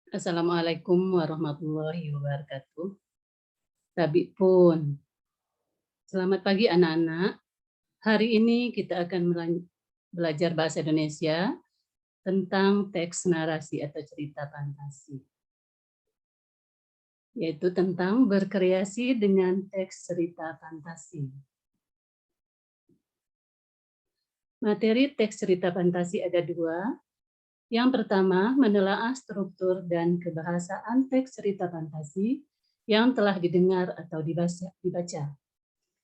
Assalamualaikum warahmatullahi wabarakatuh. Tabi pun. Selamat pagi anak-anak. Hari ini kita akan belajar bahasa Indonesia tentang teks narasi atau cerita fantasi. Yaitu tentang berkreasi dengan teks cerita fantasi. Materi teks cerita fantasi ada dua. Yang pertama, menelaah struktur dan kebahasaan teks cerita fantasi yang telah didengar atau dibaca.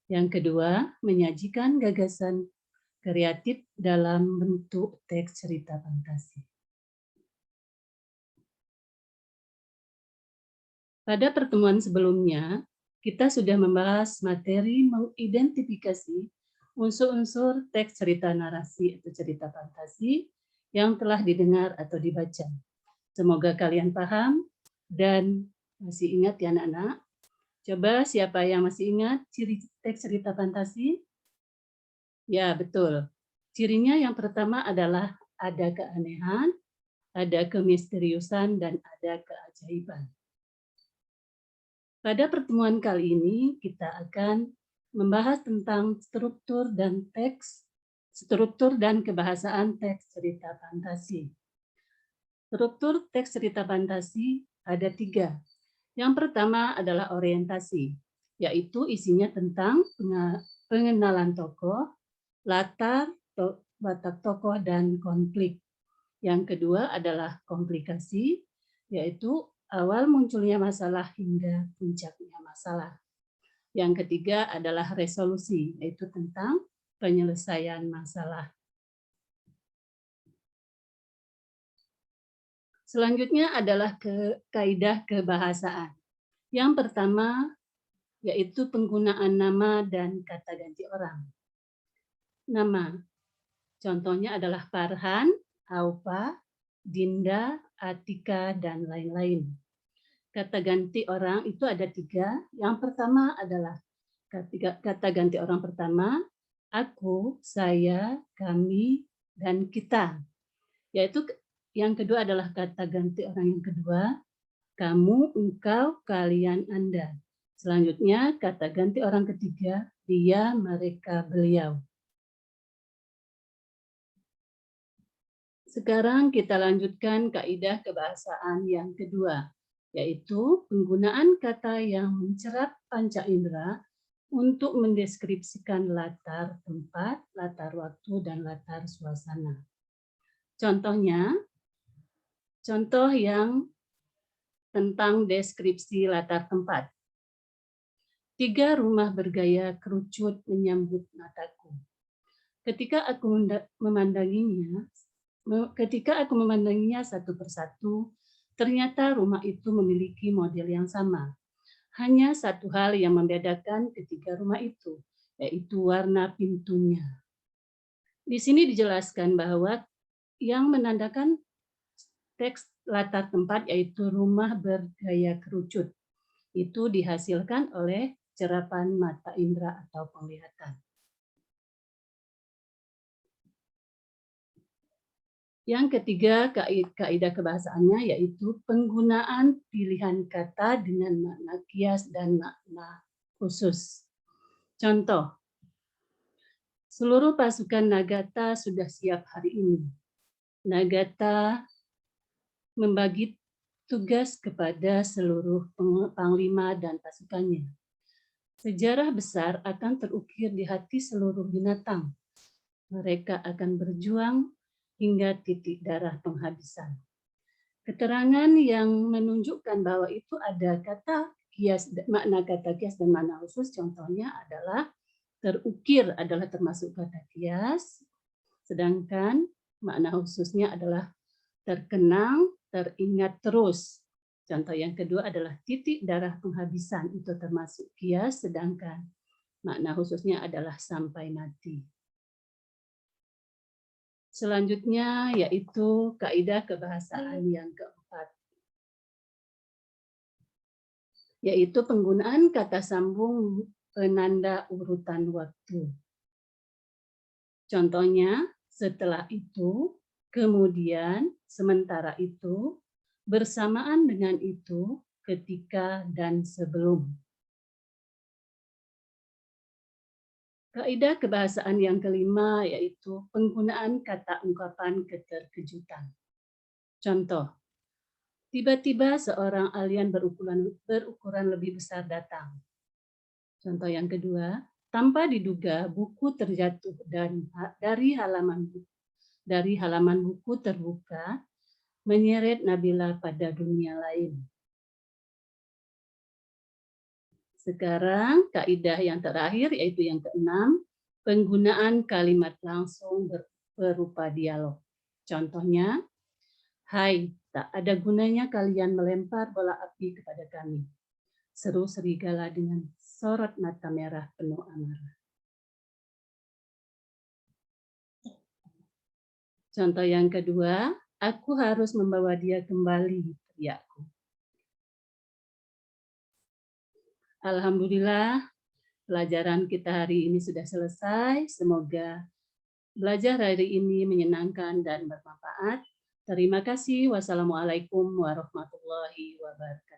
Yang kedua, menyajikan gagasan kreatif dalam bentuk teks cerita fantasi. Pada pertemuan sebelumnya, kita sudah membahas materi mengidentifikasi unsur-unsur teks cerita narasi atau cerita fantasi yang telah didengar atau dibaca. Semoga kalian paham dan masih ingat ya anak-anak. Coba siapa yang masih ingat ciri teks cerita fantasi? Ya, betul. Cirinya yang pertama adalah ada keanehan, ada kemisteriusan, dan ada keajaiban. Pada pertemuan kali ini, kita akan membahas tentang struktur dan kebahasaan teks cerita fantasi. Struktur teks cerita fantasi ada 3. Yang pertama adalah orientasi, yaitu isinya tentang pengenalan tokoh, latar, watak tokoh, dan konflik. Yang kedua adalah komplikasi, yaitu awal munculnya masalah hingga puncaknya masalah. Yang ketiga adalah resolusi, yaitu tentang penyelesaian masalah. Selanjutnya adalah kaidah kebahasaan. Yang pertama yaitu penggunaan nama dan kata ganti orang. Nama, contohnya adalah Farhan, Aufa, Dinda, Atika, dan lain-lain. Kata ganti orang itu ada 3. Yang pertama adalah kata ganti orang pertama, aku, saya, kami, dan kita. Yaitu yang kedua adalah kata ganti orang yang kedua, kamu, engkau, kalian, Anda. Selanjutnya kata ganti orang ketiga, dia, mereka, beliau. Sekarang kita lanjutkan kaidah kebahasaan yang kedua, yaitu penggunaan kata yang mencerap panca indera untuk mendeskripsikan latar tempat, latar waktu, dan latar suasana. Contohnya, contoh yang tentang deskripsi latar tempat. 3 rumah bergaya kerucut menyambut mataku. Ketika aku memandanginya satu persatu, ternyata rumah itu memiliki model yang sama. Hanya satu hal yang membedakan ketiga rumah itu, yaitu warna pintunya. Di sini dijelaskan bahwa yang menandakan teks latar tempat yaitu rumah bergaya kerucut. Itu dihasilkan oleh cerapan mata indera atau penglihatan. Yang ketiga, kaidah kebahasaannya yaitu penggunaan pilihan kata dengan makna kias dan makna khusus. Contoh, seluruh pasukan Nagata sudah siap hari ini. Nagata membagi tugas kepada seluruh panglima dan pasukannya. Sejarah besar akan terukir di hati seluruh binatang. Mereka akan berjuang hingga titik darah penghabisan. Keterangan yang menunjukkan bahwa itu ada kata kias, makna kata kias dan makna khusus, contohnya adalah terukir adalah termasuk kata kias, sedangkan makna khususnya adalah terkenang, teringat terus. Contoh yang kedua adalah titik darah penghabisan, itu termasuk kias, sedangkan makna khususnya adalah sampai mati. Selanjutnya yaitu kaidah kebahasaan yang keempat, yaitu penggunaan kata sambung penanda urutan waktu. Contohnya, setelah itu, kemudian, sementara itu, Bersamaan dengan itu, ketika dan sebelum. Kaidah kebahasaan yang kelima yaitu penggunaan kata ungkapan keterkejutan. Contoh, tiba-tiba seorang alien berukuran lebih besar datang. Contoh yang kedua, tanpa diduga buku terjatuh dan dari halaman buku terbuka menyeret Nabila pada dunia lain. Sekarang kaidah yang terakhir yaitu yang keenam, penggunaan kalimat langsung berupa dialog. Contohnya, hai, tak ada gunanya kalian melempar bola api kepada kami. Seru serigala dengan sorot mata merah penuh amarah. Contoh yang kedua, aku harus membawa dia kembali, teriakku. Alhamdulillah, pelajaran kita hari ini sudah selesai. Semoga belajar hari ini menyenangkan dan bermanfaat. Terima kasih. Wassalamualaikum warahmatullahi wabarakatuh.